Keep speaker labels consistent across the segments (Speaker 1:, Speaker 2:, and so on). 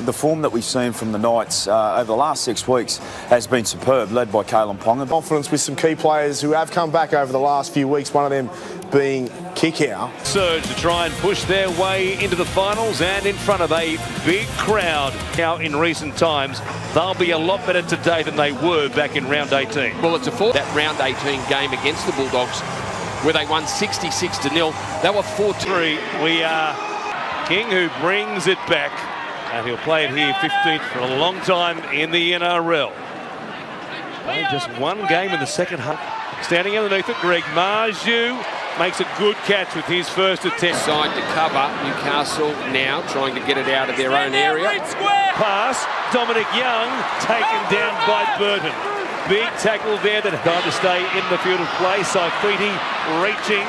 Speaker 1: the form that we've seen from the Knights over the last 6 weeks has been superb, led by Kalen Ponga.
Speaker 2: Confidence with some key players who have come back over the last few weeks, one of them being Kickow.
Speaker 3: Surge to try and push their way into the finals and in front of a big crowd. Now in recent times, they'll be a lot better today than they were back in round 18.
Speaker 4: Well, it's that round 18 game against the Bulldogs where they won 66-0. They were 4-3.
Speaker 3: We are King, who brings it back, and he'll play it here 15th for a long time in the NRL. Played just one game in the second half. Standing underneath it, Greg Marju makes a good catch with his first attempt.
Speaker 4: Side to cover, Newcastle now trying to get it out of their own area.
Speaker 3: Pass, Dominic Young taken down by Burton. Big tackle there that had to stay in the field of play. Saifiti reaching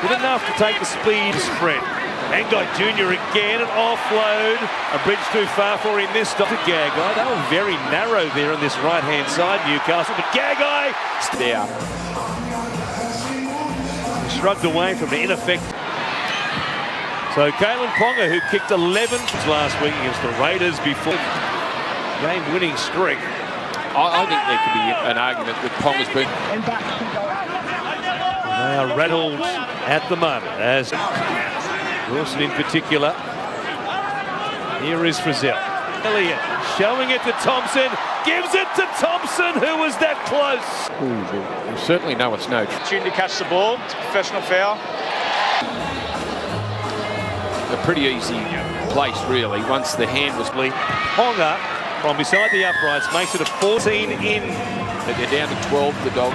Speaker 3: with enough to take the speed spread. Angai Jr. again, an offload. A bridge too far for him this time. Gagai, they were very narrow there on this right-hand side, Newcastle, but Gagai
Speaker 4: there.
Speaker 3: Shrugged away from the ineffective. So Kalen Ponga, who kicked 11 last week against the Raiders before game-winning streak.
Speaker 4: I think there could be an argument with Ponga's being.
Speaker 3: They are rattled at the moment, as Wilson in particular. Here is Frizzell. Elliott showing it to Thompson, gives it to Thompson, who was that close.
Speaker 4: Ooh, you certainly know it's no.
Speaker 5: Opportunity to catch the ball, it's a professional foul.
Speaker 4: A pretty easy place, really, once the hand was bleed.
Speaker 3: Ponga from beside the uprights makes it a 14 in.
Speaker 4: But they're down to 12, the Dog.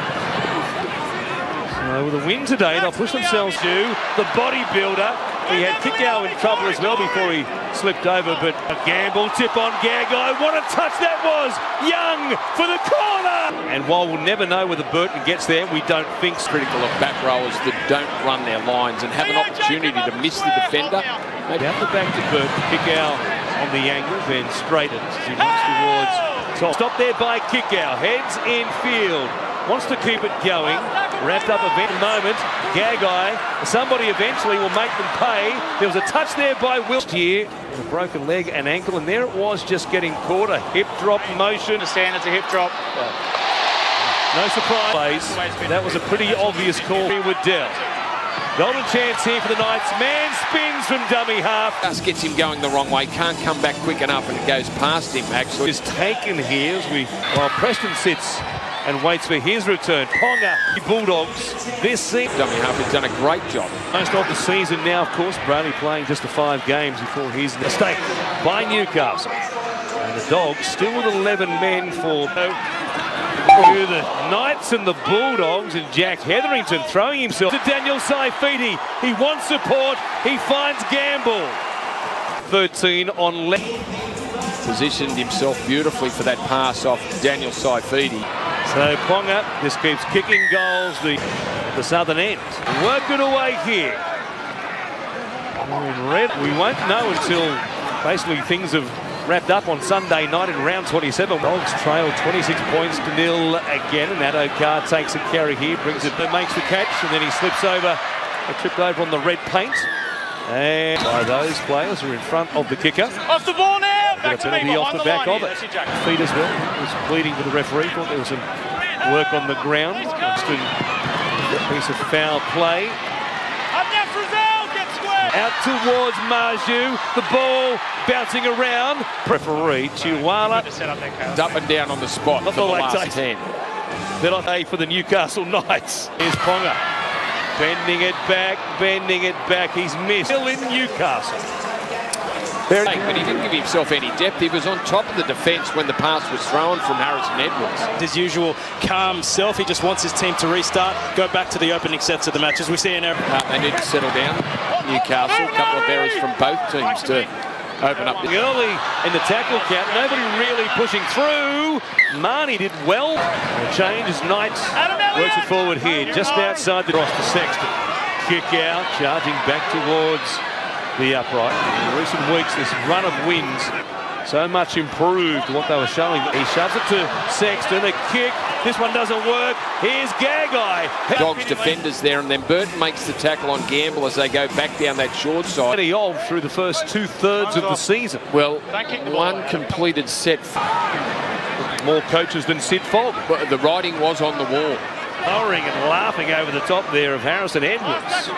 Speaker 3: So with a win today, they'll push themselves to the bodybuilder. He had Kickow in trouble as well before he slipped over, but a gamble tip on Gagai. What a touch that was! Young for the corner! And while we'll never know whether Burton gets there, we don't think so.
Speaker 4: Critical of back rowers that don't run their lines and have an opportunity to miss the defender.
Speaker 3: Maybe out the back to Burton. Kickow on the angle, then straightens as he moves towards top. Stop there by Kickow. Heads in field. Wants to keep it going. Wrapped up event moment. Gagai, somebody eventually will make them pay. There was a touch there by Wilson here. A broken leg and ankle, and there it was, just getting caught. A hip drop motion.
Speaker 5: Understand it's a hip drop.
Speaker 3: No surprise. That was a pretty obvious call here with Dell. Golden chance here for the Knights. Man spins from dummy half.
Speaker 4: Just gets him going the wrong way. Can't come back quick enough, and it goes past him, actually.
Speaker 3: Is taken here while Preston sits and waits for his return. Ponga, Bulldogs, this season.
Speaker 4: Dummy half has done a great job.
Speaker 3: Most of the season now, of course. Bradley playing just the 5 games before his mistake by Newcastle. And the Dogs still with 11 men for the Knights and the Bulldogs, and Jack Hetherington throwing himself to Daniel Saifiti. He wants support. He finds Gamble. 13 on left.
Speaker 4: Positioned himself beautifully for that pass off Daniel Saifiti.
Speaker 3: So Ponga just keeps kicking goals the southern end. Work it away here. In red, we won't know until basically things have wrapped up on Sunday night in round 27. Dogs trail 26 points to 0 again, and Addo-Carr takes a carry here, brings it, makes the catch, and then he slips over, tripped over on the red paint. And by those players who are in front of the kicker.
Speaker 5: Off the ball now! Back to me,
Speaker 3: off the back of it. Feet as well. He was pleading with the referee. Thought there was some work on the ground. Johnston, piece of foul play. Out towards Marju. The ball bouncing around. Referee Chihuahua.
Speaker 4: Up and down on the spot for the last 10.
Speaker 3: Then on for the Newcastle Knights. Here's Ponga. Bending it back. He's missed. Still in Newcastle.
Speaker 4: But he didn't give himself any depth. He was on top of the defence when the pass was thrown from Harrison Edwards.
Speaker 6: His usual calm self. He just wants his team to restart, go back to the opening sets of the match. As we see in our...
Speaker 4: They need to settle down. Newcastle, a couple of errors from both teams to open up.
Speaker 3: Early in the tackle count, nobody really pushing through. Marnie did well. Change as Knights works it forward here, just outside the cross to Sexton. Kick out, charging back towards the upright. In recent weeks, this run of wins So much improved what they were showing. He shoves it to Sexton, a kick. This one doesn't work. Here's Gagai.
Speaker 4: Dogs defenders there, and then Burton makes the tackle on Gamble as they go back down that short side.
Speaker 3: Old through the first 2/3 of the season.
Speaker 4: Well, one completed set.
Speaker 3: More coaches than Sid Fogg.
Speaker 4: But the writing was on the wall.
Speaker 3: Lowering and laughing over the top there of Harrison Edwards.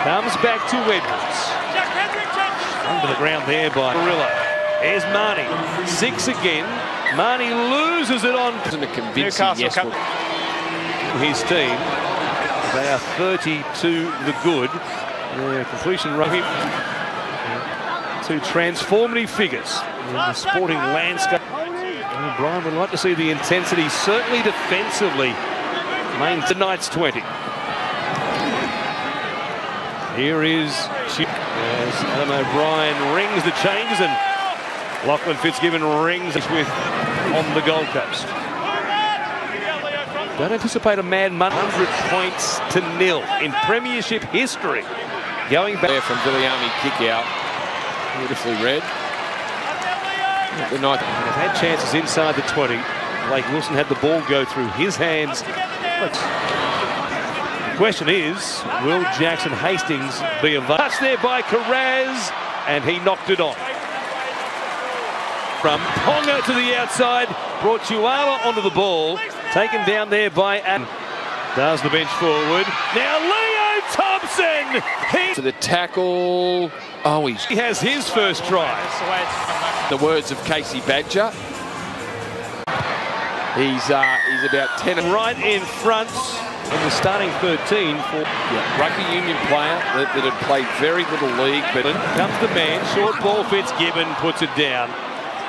Speaker 3: Comes back to Edwards. Under the ground there by Gorilla. Here's Marnie. 6 again. Marnie loses it on.
Speaker 4: Wasn't a convincing yes.
Speaker 3: His team. They are 30 to the good. Their completion rate. Two transformative figures in the sporting landscape. And Brian would like to see the intensity, certainly defensively, main tonight's 20. Here is as Adam O'Brien rings the changes and Lachlan Fitzgibbon rings with on the Gold Coast. Don't anticipate a mad 100 points to 0 in Premiership history. Going back
Speaker 4: there from Viliami kick out. Beautifully read.
Speaker 3: They've had chances inside the 20. Blake Wilson had the ball go through his hands. The question is, will Jackson Hastings be a touch there by Carraz, and he knocked it on. From Ponga to the outside, brought Chihuahua onto the ball, taken down there by Adam. Does the bench forward. Now Leo Thompson!
Speaker 4: To the tackle. Oh, he
Speaker 3: has his first try.
Speaker 4: The words of Casey Badger. He's about 10.
Speaker 3: Right in front in the starting 13 for
Speaker 4: rugby union player that had played very little league. But
Speaker 3: comes the man, short ball, Fitzgibbon puts it down.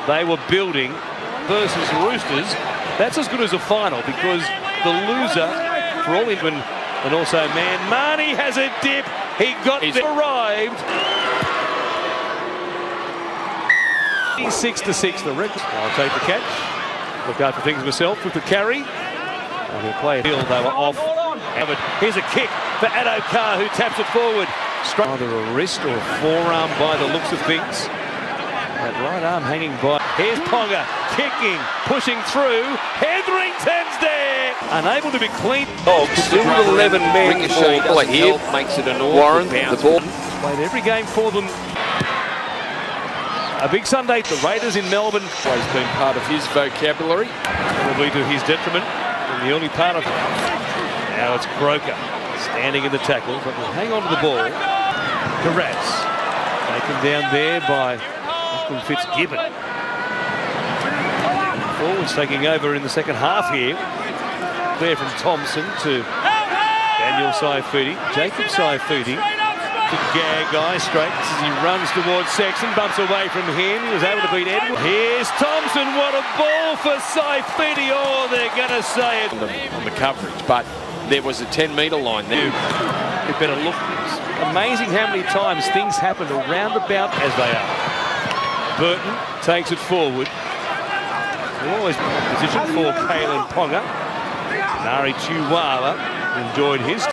Speaker 3: They were building versus Roosters. That's as good as a final because the loser for all England and also man, Marnie has a dip. He got there, arrived. 6-6 the record. I'll take the catch. Look after things myself with the carry. And we'll play it. They were off. Here's a kick for Addo Carr who taps it forward. Either a wrist or a forearm by the looks of things. That right arm hanging by. Here's Ponga kicking, pushing through. Hetherington's there. Unable to be clean.
Speaker 4: Still 11 men. Ball here makes it an Warren. The ball
Speaker 3: played every game for them. A big Sunday. The Raiders in Melbourne.
Speaker 4: Always been part of his vocabulary.
Speaker 3: Probably to his detriment in the early part of. Now it's Croker standing in the tackle, but will hang on to the ball. Carraz taken down there by Fitzgibbon. Forwards taking over in the second half here. There from Thompson to Daniel Saifidi, Jacob Saifidi to Gagai straight as he runs towards Sexton, bumps away from him. He was able to beat Edwards. Here's Thompson, what a ball for Saifidi. Oh, they're going to say it.
Speaker 4: On the coverage, but there was a 10-metre line there.
Speaker 3: You better look. It's amazing how many times things happen around about as they are. Burton takes it forward. Always position for Kalen Ponga. Nari Chihuahua enjoyed his